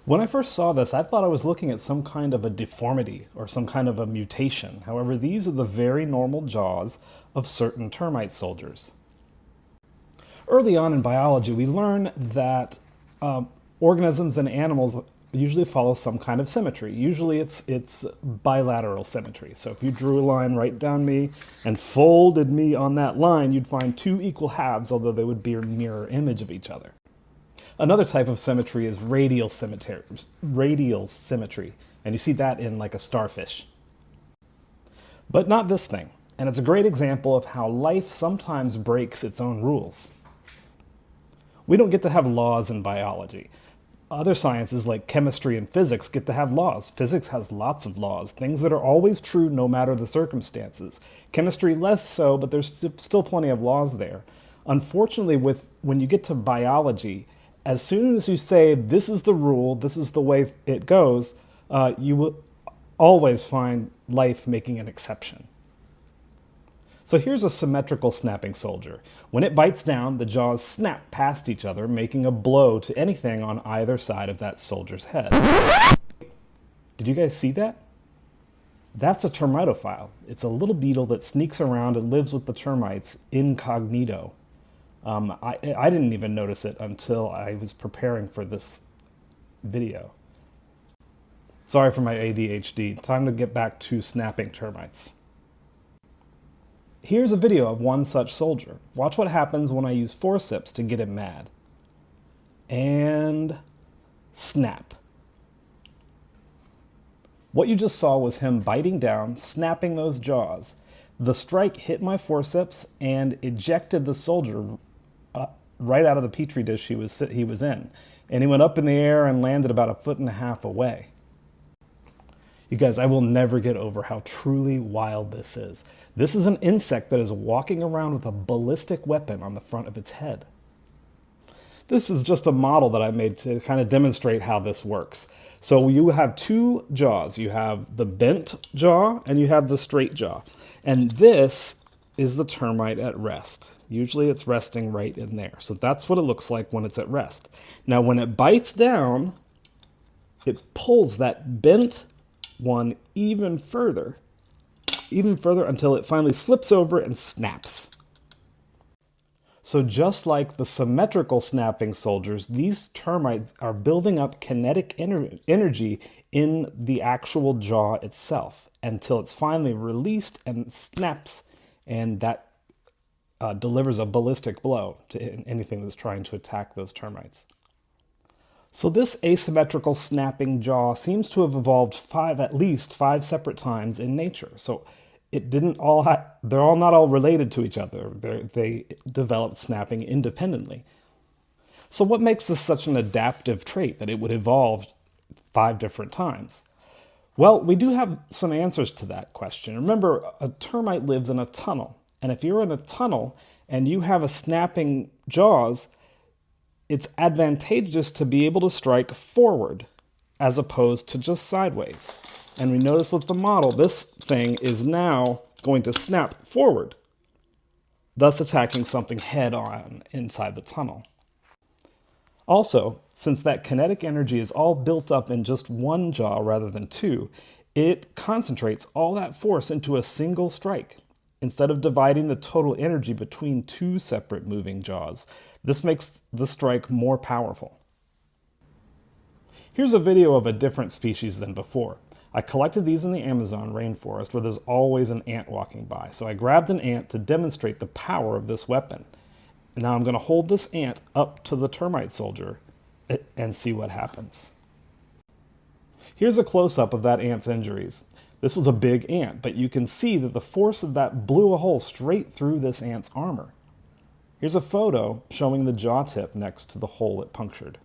When I first saw this, I thought I was looking at some kind of a deformity or some kind of a mutation. However, these are the very normal jaws of certain termite soldiers. Early on in biology, we learn that organisms and animals usually follow some kind of symmetry. Usually it's bilateral symmetry. So if you drew a line right down me and folded me on that line, you'd find two equal halves, although they would be a mirror image of each other. Another type of symmetry is radial symmetry, and you see that in like a starfish. But not this thing, and it's a great example of how life sometimes breaks its own rules. We don't get to have laws in biology. Other sciences like chemistry and physics get to have laws. Physics has lots of laws, things that are always true no matter the circumstances. Chemistry less so, but there's still plenty of laws there. Unfortunately, when you get to biology, as soon as you say, this is the rule, this is the way it goes, you will always find life making an exception. So here's a symmetrical snapping soldier. When it bites down, the jaws snap past each other, making a blow to anything on either side of that soldier's head. Did you guys see that? That's a termitophile. It's a little beetle that sneaks around and lives with the termites incognito. I didn't even notice it until I was preparing for this video. Sorry for my ADHD. Time to get back to snapping termites. Here's a video of one such soldier. Watch what happens when I use forceps to get him mad. And snap. What you just saw was him biting down, snapping those jaws. The strike hit my forceps and ejected the soldier right out of the petri dish he was in. And he went up in the air and landed about 1.5 feet away. You guys, I will never get over how truly wild this is. This is an insect that is walking around with a ballistic weapon on the front of its head. This is just a model that I made to kind of demonstrate how this works. So you have two jaws. You have the bent jaw and you have the straight jaw. And this is the termite at rest. Usually it's resting right in there. So that's what it looks like when it's at rest. Now when it bites down, it pulls that bent one even further until it finally slips over and snaps. So just like the symmetrical snapping soldiers, these termites are building up kinetic energy in the actual jaw itself until it's finally released and snaps, and that delivers a ballistic blow to anything that's trying to attack those termites. So this asymmetrical snapping jaw seems to have evolved at least five separate times in nature. So it didn't all they're all not all related to each other. They developed snapping independently. So what makes this such an adaptive trait that it would evolve 5 different times? Well, we do have some answers to that question. Remember, a termite lives in a tunnel. And if you're in a tunnel and you have a snapping jaws, it's advantageous to be able to strike forward as opposed to just sideways. And we notice with the model, this thing is now going to snap forward, thus attacking something head on inside the tunnel. Also, since that kinetic energy is all built up in just one jaw rather than two, it concentrates all that force into a single strike, instead of dividing the total energy between 2 separate moving jaws. This makes the strike more powerful. Here's a video of a different species than before. I collected these in the Amazon rainforest where there's always an ant walking by. So I grabbed an ant to demonstrate the power of this weapon. And now I'm going to hold this ant up to the termite soldier and see what happens. Here's a close-up of that ant's injuries. This was a big ant, but you can see that the force of that blew a hole straight through this ant's armor. Here's a photo showing the jaw tip next to the hole it punctured.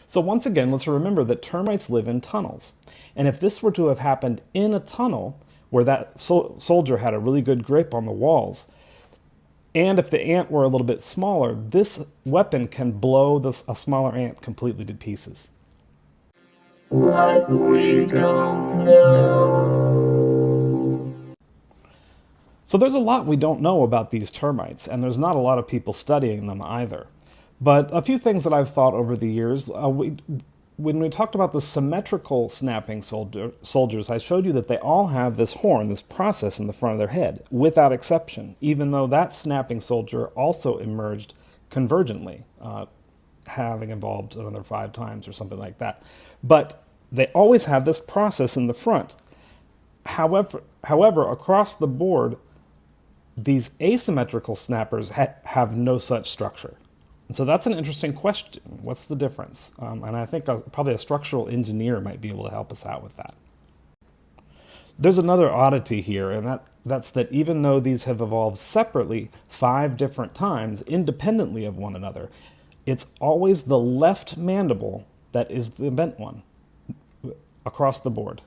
So once again, let's remember that termites live in tunnels. And if this were to have happened in a tunnel where that soldier had a really good grip on the walls, and if the ant were a little bit smaller, this weapon can blow a smaller ant completely to pieces. What we don't know. So there's a lot we don't know about these termites, and there's not a lot of people studying them either. But a few things that I've thought over the years, when we talked about the symmetrical snapping soldiers, I showed you that they all have this horn, this process in the front of their head, without exception, even though that snapping soldier also emerged convergently, having evolved another 5 times or something like that. But they always have this process in the front. However, across the board, these asymmetrical snappers have no such structure. And so that's an interesting question. What's the difference? And I think probably a structural engineer might be able to help us out with that. There's another oddity here, and that's that even though these have evolved separately 5 different times, independently of one another, it's always the left mandible that is the bent one across the board.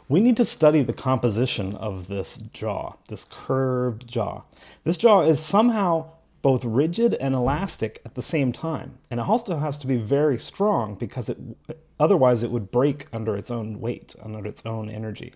We need to study the composition of this jaw, this curved jaw. This jaw is somehow both rigid and elastic at the same time. And it also has to be very strong because otherwise it would break under its own weight, under its own energy.